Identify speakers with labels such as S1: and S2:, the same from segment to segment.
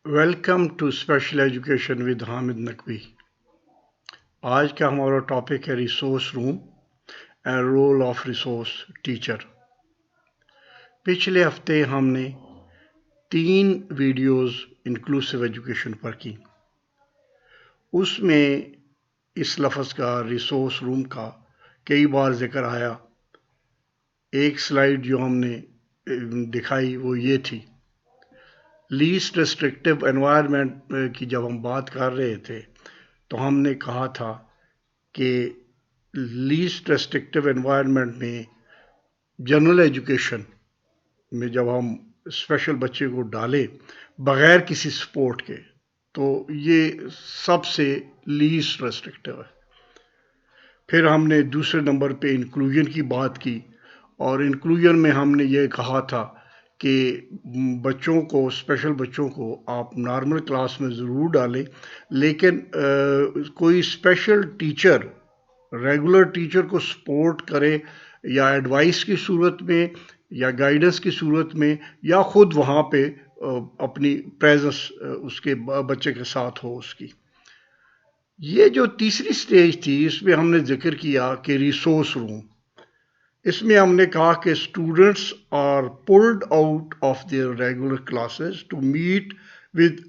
S1: Welcome to special education with Hamid Naqvi. آج کا ہمارا ٹاپک ہے resource room and role of resource teacher. پچھلے ہفتے ہم نے 3 ویڈیوز انکلوسیو ایجوکیشن پر کی۔ اس میں اس لفظ کا ریسورس روم کا کئی بار ذکر آیا۔ ایک سلائیڈ جو ہم نے دکھائی وہ یہ تھی، لیسٹ ریسٹرکٹیو انوائرمنٹ کی جب ہم بات کر رہے تھے تو ہم نے کہا تھا کہ لیسٹ ریسٹرکٹیو انوائرمنٹ میں جنرل ایجوکیشن میں جب ہم اسپیشل بچے کو ڈالیں بغیر کسی سپورٹ کے تو یہ سب سے لیسٹ ریسٹرکٹیو ہے۔ پھر ہم نے دوسرے نمبر پہ انکلوژن کی بات کی، اور انکلوژن میں ہم نے یہ کہا تھا کہ بچوں کو، اسپیشل بچوں کو آپ نارمل کلاس میں ضرور ڈالیں، لیکن کوئی اسپیشل ٹیچر ریگولر ٹیچر کو سپورٹ کرے، یا ایڈوائس کی صورت میں یا گائیڈنس کی صورت میں، یا خود وہاں پہ اپنی پریزنس اس کے بچے کے ساتھ ہو اس کی۔ یہ جو تیسری سٹیج تھی اس میں ہم نے ذکر کیا کہ ریسورس روم۔ اس میں ہم نے کہا کہ students are pulled out of their regular classes to meet with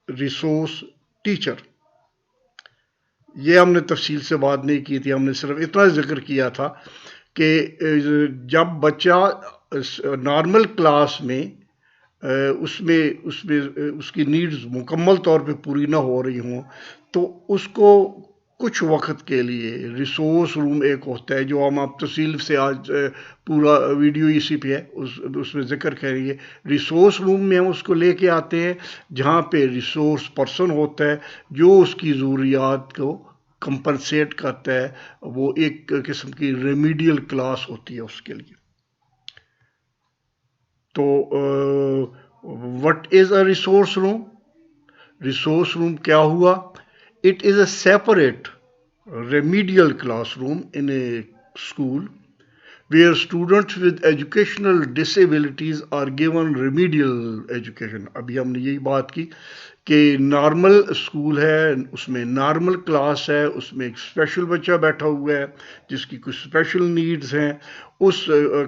S1: resource teacher. یہ ہم نے تفصیل سے بات نہیں کی تھی، ہم نے صرف اتنا ذکر کیا تھا کہ جب بچہ نارمل کلاس میں اس کی نیڈز مکمل طور پہ پوری نہ ہو رہی ہوں تو اس کو کچھ وقت کے لیے ریسورس روم ایک ہوتا ہے، جو ہم آپ تفصیل سے آج پورا ویڈیو اسی پہ ہے اس میں ذکر کریں گے۔ ریسورس روم میں ہم اس کو لے کے آتے ہیں جہاں پہ ریسورس پرسن ہوتا ہے جو اس کی ضروریات کو کمپنسیٹ کرتا ہے۔ وہ ایک قسم کی ریمیڈیل کلاس ہوتی ہے اس کے لیے۔ تو what is a resource room? Resource room کیا ہوا؟ It is a separate remedial classroom in a school where students with educational disabilities are given remedial education۔ ابھی ہم نے یہی بات کی کہ نارمل اسکول ہے، اس میں نارمل کلاس ہے، اس میں ایک اسپیشل بچہ بیٹھا ہوا ہے جس کی کچھ اسپیشل نیڈز ہیں، اس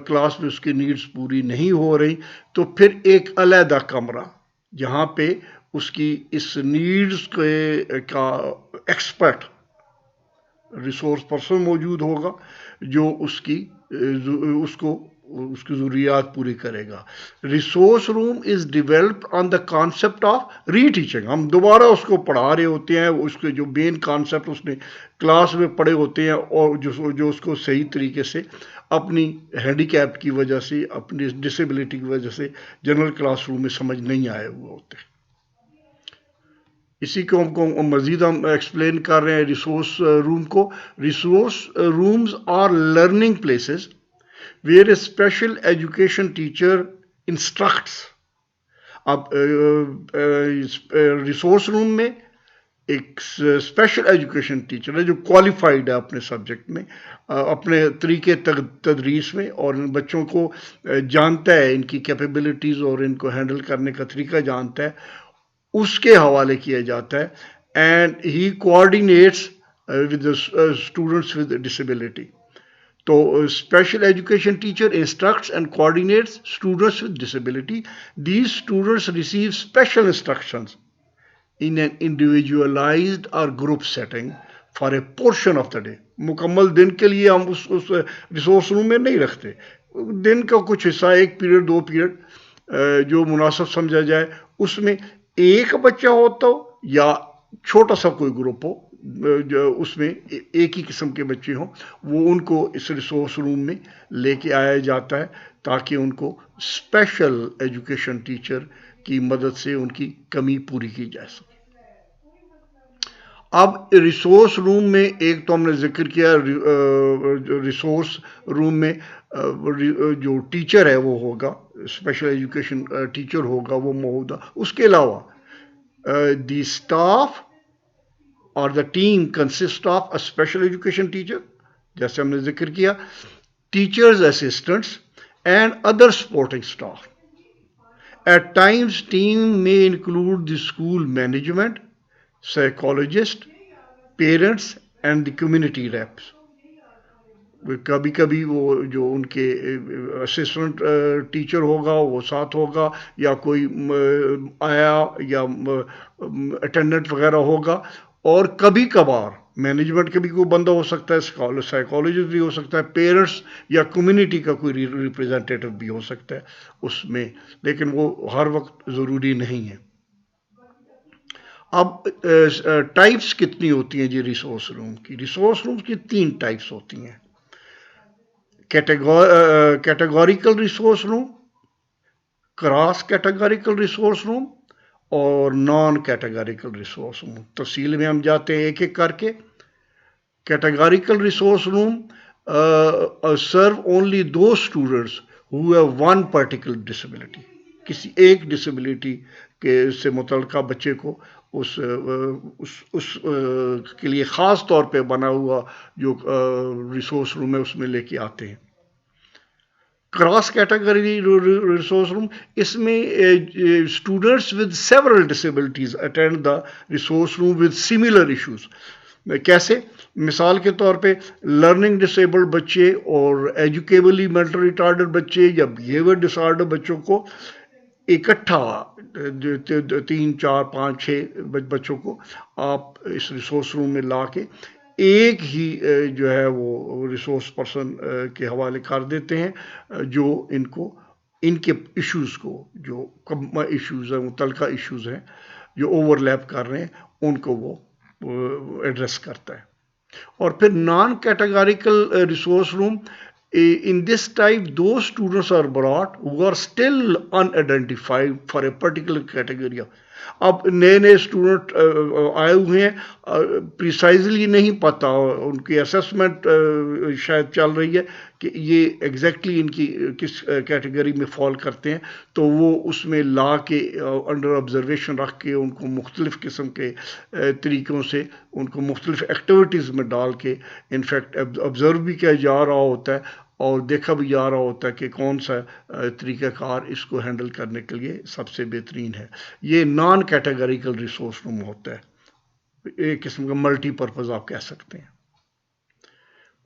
S1: کلاس میں اس کی نیڈز پوری نہیں ہو رہی، تو پھر ایک علیحدہ کمرہ جہاں پہ اس کی اس نیڈز کا ایکسپرٹ ریسورس پرسن موجود ہوگا جو اس کی ضروریات پوری کرے گا۔ Resource room is developed on the concept of reteaching. ہم دوبارہ اس کو پڑھا رہے ہوتے ہیں، اس کے جو مین کانسیپٹ اس نے کلاس میں پڑھے ہوتے ہیں اور جو اس کو صحیح طریقے سے اپنی ہینڈی کیپ کی وجہ سے، اپنی ڈسیبلٹی کی وجہ سے جنرل کلاس روم میں سمجھ نہیں آئے ہوئے ہوتے ہیں۔ اسی کو مزید ہم ایکسپلین کر رہے ہیں ریسورس روم کو۔ Resource rooms are learning places where a special education teacher instructs. اب ریسورس روم میں ایک اسپیشل ایجوکیشن ٹیچر ہے جو کوالیفائڈ ہے اپنے سبجیکٹ میں، اپنے طریقے تدریس میں، اور ان بچوں کو جانتا ہے، ان کی کیپیبلٹیز اور ان کو ہینڈل کرنے کا طریقہ جانتا ہے، اس کے حوالے کیا جاتا ہے۔ And he coordinates with students with disability. تو special education teacher instructs and coordinates students with disability. These students receive special instructions in an individualized or group setting for a portion of the day۔ مکمل دن کے لیے ہم اس resource روم میں نہیں رکھتے، دن کا کچھ حصہ، 1 پیریڈ 2 پیریڈ جو مناسب سمجھا جائے، اس میں ایک بچہ ہوتا ہو یا چھوٹا سا کوئی گروپ ہو، اس میں ایک ہی قسم کے بچے ہوں، وہ ان کو اس ریسورس روم میں لے کے آیا جاتا ہے تاکہ ان کو اسپیشل ایجوکیشن ٹیچر کی مدد سے ان کی کمی پوری کی جا سکے۔ اب ریسورس روم میں ایک تو ہم نے ذکر کیا، ریسورس روم میں جو ٹیچر ہے وہ ہوگا، اسپیشل ایجوکیشن ٹیچر ہوگا، وہ موجودہ۔ اس کے علاوہ دی اسٹاف اور the team consist of a special education teacher, جیسے ہم نے ذکر کیا، teachers assistants and other supporting staff. At times, team may include the school management, psychologist, parents, and the community reps. کبھی کبھی وہ جو ان کے اسسٹنٹ ٹیچر ہوگا وہ ساتھ ہوگا، یا کوئی آیا یا اٹینڈنٹ وغیرہ ہوگا، اور کبھی کبھار مینجمنٹ کا بھی کوئی بندہ ہو سکتا ہے، سائیکالوجسٹ بھی ہو سکتا ہے، پیرنٹس یا کمیونٹی کا کوئی ریپرزینٹیٹو بھی ہو سکتا ہے اس میں، لیکن وہ ہر وقت ضروری نہیں ہے۔ اب ٹائپس کتنی ہوتی ہیں جی ریسورس روم کی؟ ریسورس روم کی 3 ٹائپس ہوتی ہیں: کیٹیگوریکل ریسورس روم، کراس کیٹیگوریکل ریسورس روم، اور نان کیٹیگوریکل ریسورس روم۔ تفصیل میں ہم جاتے ہیں ایک ایک کر کے۔ Categorical resource room serve only those students who have one particular disability. کسی ایک ڈسیبلٹی کے سے متعلقہ بچے کو اس کے لیے خاص طور پہ بنا ہوا جو ریسورس روم ہے اس میں لے کے آتے ہیں۔ کراس کیٹیگری ریسورس روم، اس میں students with several disabilities attend the resource room with similar issues. کیسے؟ مثال کے طور پہ لرننگ ڈسیبلڈ بچے اور ایجوکیبلی مینٹل ریٹارڈڈ بچے یا بیہیویئر ڈسآرڈر بچوں کو اکٹھا 3 4 5 6 بچوں کو آپ اس ریسورس روم میں لا کے ایک ہی جو ہے وہ ریسورس پرسن کے حوالے کر دیتے ہیں، جو ان کے ایشوز کو، جو ایشوز ہیں، متعلقہ ایشوز ہیں جو اوور لیپ کر رہے ہیں، ان کو وہ ایڈریس کرتا ہے۔ اور پھر naan categorical resource room, in this type those students are brought who are still unidentified for a particular category. اب نئے نئے اسٹوڈنٹ آئے ہوئے ہیں، پریسائزلی نہیں پتہ، ان کی اسیسمنٹ شاید چل رہی ہے کہ یہ ایگزیکٹلی ان کی کس کیٹیگری میں فال کرتے ہیں، تو وہ اس میں لا کے انڈر آبزرویشن رکھ کے ان کو مختلف قسم کے طریقوں سے ان کو مختلف ایکٹیویٹیز میں ڈال کے انفیکٹ آبزرو بھی کیا جا رہا ہوتا ہے اور دیکھا بھی جا رہا ہوتا ہے کہ کون سا طریقہ کار اس کو ہینڈل کرنے کے لیے سب سے بہترین ہے۔ یہ نان کیٹیگوریکل ریسورس روم ہوتا ہے، ایک قسم کا ملٹی پرپز آپ کہہ سکتے ہیں۔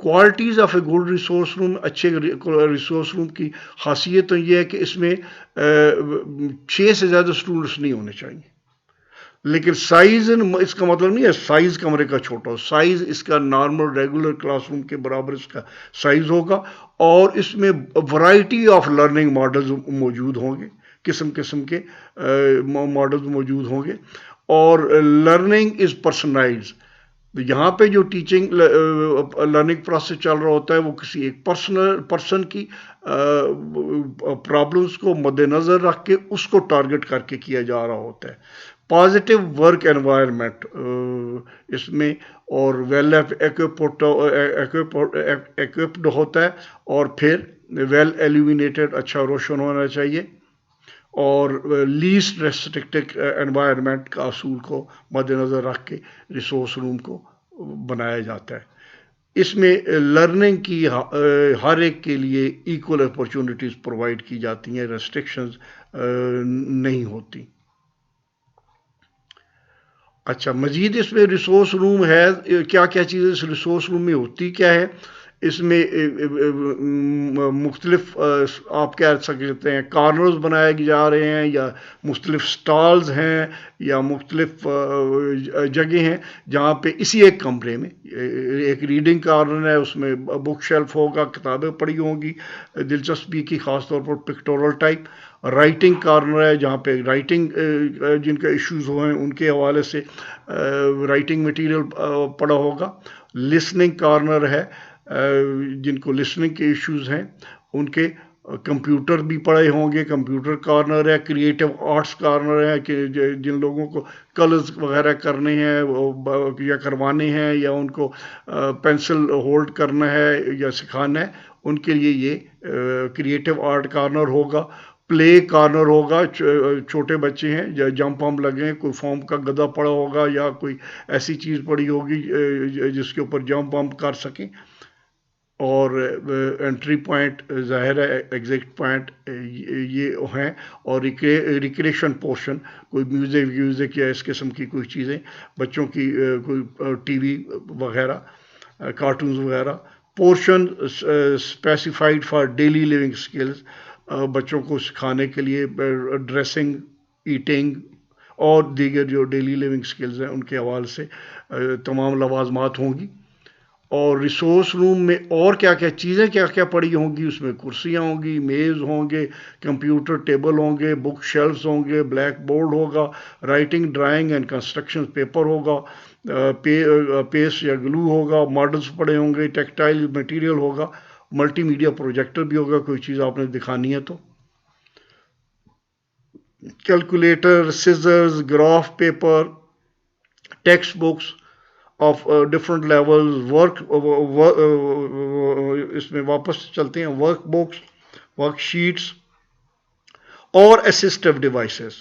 S1: Qualities of a good resource room, اچھے ریسورس روم کی خاصیت تو یہ ہے کہ اس میں 6 سے زیادہ اسٹوڈنٹس نہیں ہونے چاہیے، لیکن سائز اس کا مطلب نہیں ہے سائز کمرے کا چھوٹا ہو، سائز اس کا نارمل ریگولر کلاس روم کے برابر اس کا سائز ہوگا، اور اس میں ورائٹی آف لرننگ ماڈلز موجود ہوں گے، قسم قسم کے ماڈلز موجود ہوں گے، اور لرننگ از پرسنلائز۔ یہاں پہ جو ٹیچنگ لرننگ پروسیس چل رہا ہوتا ہے وہ کسی ایک پرسن کی پرابلمس کو مد نظر رکھ کے اس کو ٹارگٹ کر کے کیا جا رہا ہوتا ہے۔ پازیٹیو ورک انوائرمنٹ اس میں، اور ویل ایکوپڈ ہوتا ہے، اور پھر ویل ایلومینیٹڈ، اچھا روشن ہونا چاہیے، اور لیسٹ ریسٹرکٹڈ انوائرمنٹ کا اصول کو مد نظر رکھ کے ریسورس روم کو بنایا جاتا ہے۔ اس میں لرننگ کی ہر ایک کے لیے ایکول اپرچونٹیز پرووائڈ کی جاتی ہیں، ریسٹرکشنز نہیں ہوتی۔ اچھا، مزید اس میں ریسورس روم ہے، کیا کیا چیزیں اس ریسورس روم میں ہوتی کیا ہے؟ اس میں مختلف آپ کہہ سکتے ہیں کارنرز بنائے جا رہے ہیں، یا مختلف سٹالز ہیں، یا مختلف جگہیں ہیں جہاں پہ اسی ایک کمرے میں ایک ریڈنگ کارنر ہے، اس میں بک شیلف ہوگا، کتابیں پڑھی ہوں گی دلچسپی کی، خاص طور پر پکٹورل ٹائپ۔ رائٹنگ کارنر ہے جہاں پہ رائٹنگ جن کا ایشوز ہوئے ہیں ان کے حوالے سے رائٹنگ مٹیریل پڑھا ہوگا۔ لسننگ کارنر ہے، جن کو لسننگ کے ایشوز ہیں ان کے کمپیوٹر بھی پڑھے ہوں گے، کمپیوٹر کارنر ہے۔ کریٹو آرٹس کارنر ہے کہ جن لوگوں کو کلرز وغیرہ کرنے ہیں یا کروانے ہیں، یا ان کو پینسل ہولڈ کرنا ہے یا سکھانا ہے، ان کے لیے یہ کریٹو آرٹ کارنر ہوگا۔ پلے کارنر ہوگا، چھوٹے بچے ہیں یا جمپ ومپ لگے ہیں، کوئی فارم کا گدا پڑا ہوگا یا کوئی ایسی چیز پڑی ہوگی جس کے اوپر جمپ ومپ کر سکیں۔ اور انٹری پوائنٹ ظاہر ہے ایگزیکٹ پوائنٹ یہ ہیں، اور ریکریشن پورشن، کوئی میوزک یا اس قسم کی کوئی چیزیں، بچوں کی کوئی ٹی وی وغیرہ، کارٹونز وغیرہ. Portion specified for daily living skills, بچوں کو سکھانے کے لیے ڈریسنگ، ایٹنگ اور دیگر جو ڈیلی لیونگ اسکلز ہیں ان کے حوالے سے تمام لوازمات ہوں گی. اور ریسورس روم میں اور کیا کیا چیزیں کیا کیا پڑی ہوں گی، اس میں کرسیاں ہوں گی، میز ہوں گے، کمپیوٹر ٹیبل ہوں گے، بک شیلفز ہوں گے، بلیک بورڈ ہوگا، writing drawing and construction paper ہوگا، پیسٹ یا گلو ہوگا، ماڈلز پڑے ہوں گے، ٹیکسٹائل مٹیریل ہوگا، ملٹی میڈیا پروجیکٹر بھی ہوگا، کوئی چیز آپ نے دکھانی ہے تو، calculator, scissors, graph paper, text books of different level, اس میں واپس چلتے ہیں، ورک بکس، ورک شیٹس اور اسسٹو ڈیوائسز.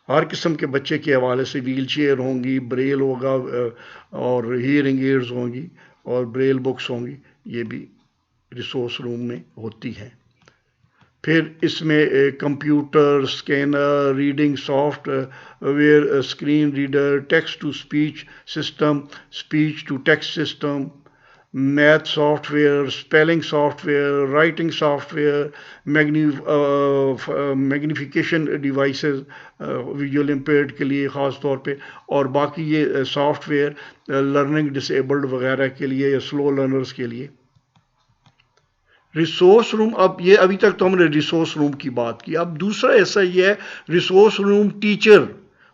S1: ہر قسم کے بچے کے حوالے سے ویل چیئر ہوں گی، بریل ہوگا، اور ہیئرنگ ایڈز ہوں گی، اور بریل بکس ہوں گی، یہ بھی ریسورس روم میں ہوتی ہیں. پھر اس میں computer, scanner, reading software, screen reader, text to speech system, speech to text system, math software, spelling software, writing software, magnification devices visual impaired کے لیے خاص طور پہ، اور باقی یہ software learning disabled وغیرہ کے لیے یا سلو لرنرز کے لیے. ریسورس روم، اب یہ ابھی تک تو ہم نے ریسورس روم کی بات کی، اب دوسرا ایسا یہ ہے ریسورس روم ٹیچر،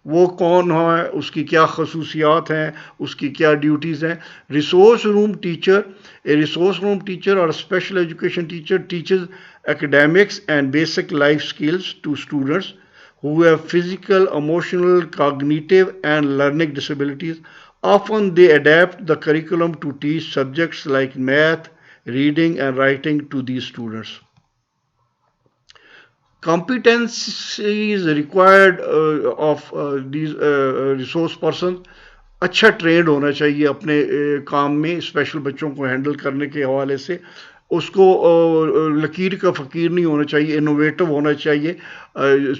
S1: وہ کون ہے، اس کی کیا خصوصیات ہیں، اس کی کیا ڈیوٹیز ہیں. Resource room teacher, a resource room teacher اور special education teacher teaches academics and basic life skills to students who have physical, emotional, cognitive, and learning disabilities. Often they adapt the curriculum to teach subjects like math, reading, and writing to these students. Competencies required of these resource persons: اچھا trend ہونا چاہیے اپنے کام میں، special بچوں کو handle کرنے کے حوالے سے. اس کو لکیر کا فقیر نہیں ہونا چاہیے، انوویٹو ہونا چاہیے،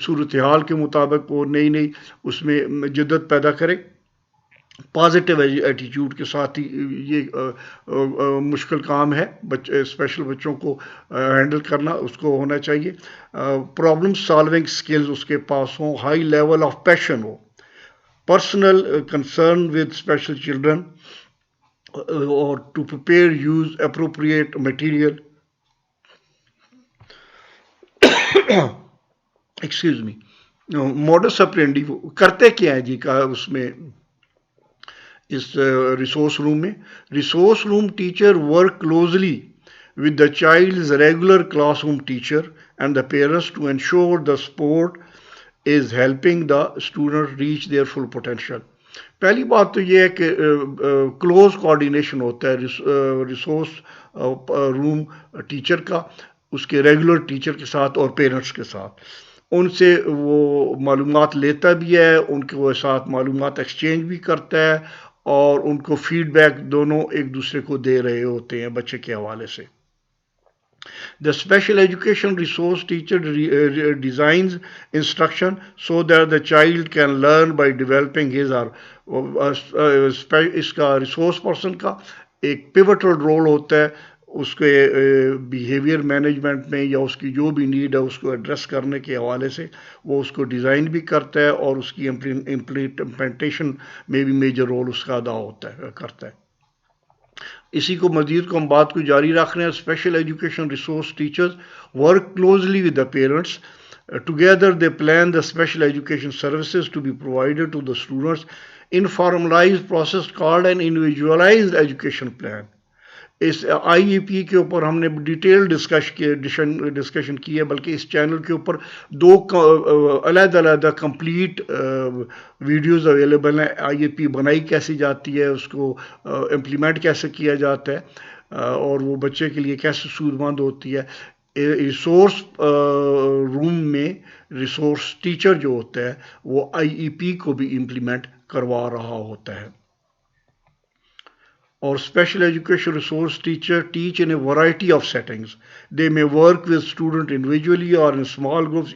S1: صورتحال کے مطابق وہ نئی نئی اس میں جدت پیدا کرے. پازیٹیو ایٹیٹیوڈ کے ساتھ ہی یہ مشکل کام ہے، اسپیشل بچوں کو ہینڈل کرنا اس کو ہونا چاہیے. پرابلم سالونگ سکلز اس کے پاس ہوں، ہائی لیول آف پیشن ہو، personal concern with special children, اور to prepare use appropriate material. Excuse me. موڈس اپرینڈی کرتے کیا ہے جی کا اس میں، اس ریسورس روم میں. Resource room teacher work closely with the child's regular classroom teacher and the parents to ensure the support is helping the student reach their full potential. پہلی بات تو یہ ہے کہ کلوز کوآرڈینیشن ہوتا ہے ریسورس روم ٹیچر کا اس کے ریگولر ٹیچر کے ساتھ اور پیرنٹس کے ساتھ. ان سے وہ معلومات لیتا بھی ہے، ان کے ساتھ معلومات ایکسچینج بھی کرتا ہے، اور ان کو فیڈ بیک دونوں ایک دوسرے کو دے رہے ہوتے ہیں بچے کے حوالے سے. The special education resource teacher designs instruction so that the child can learn by developing his or اس کا ریسورس پرسن کا ایک پیوٹل رول ہوتا ہے اس کے بیہیویئر مینجمنٹ میں، یا اس کی جو بھی نیڈ ہے اس کو ایڈریس کرنے کے حوالے سے وہ اس کو ڈیزائن بھی کرتا ہے، اور اس کی امپلیمنٹیشن میں بھی میجر رول اس کا ادا کرتا ہے. اسی کو مزید کو ہم بات کو جاری رکھ رہے ہیں. Special education resource teachers work closely with the parents. Together they plan the special education services to be provided to the students in formalized process called an individualized education plan. اس آئی ای پی کے اوپر ہم نے ڈیٹیل ڈسکشن کی ہے، بلکہ اس channel کے اوپر 2 علیحدہ علیحدہ کمپلیٹ ویڈیوز اویلیبل ہیں. آئی ای پی بنائی کیسی جاتی ہے، اس کو امپلیمنٹ کیسے کیا جاتا ہے، اور وہ بچے کے لیے کیسے سود مند ہوتی ہے. ریسورس روم میں ریسورس ٹیچر جو ہوتا ہے وہ آئی ای پی کو بھی امپلیمنٹ کروا رہا ہوتا ہے. Or special education resource teacher teach in a variety of settings. They may work with student individually or in small groups.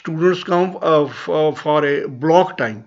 S1: Students come for a block time.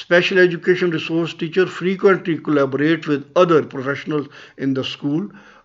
S1: Special education resource teacher frequently collaborate with other professionals in the school.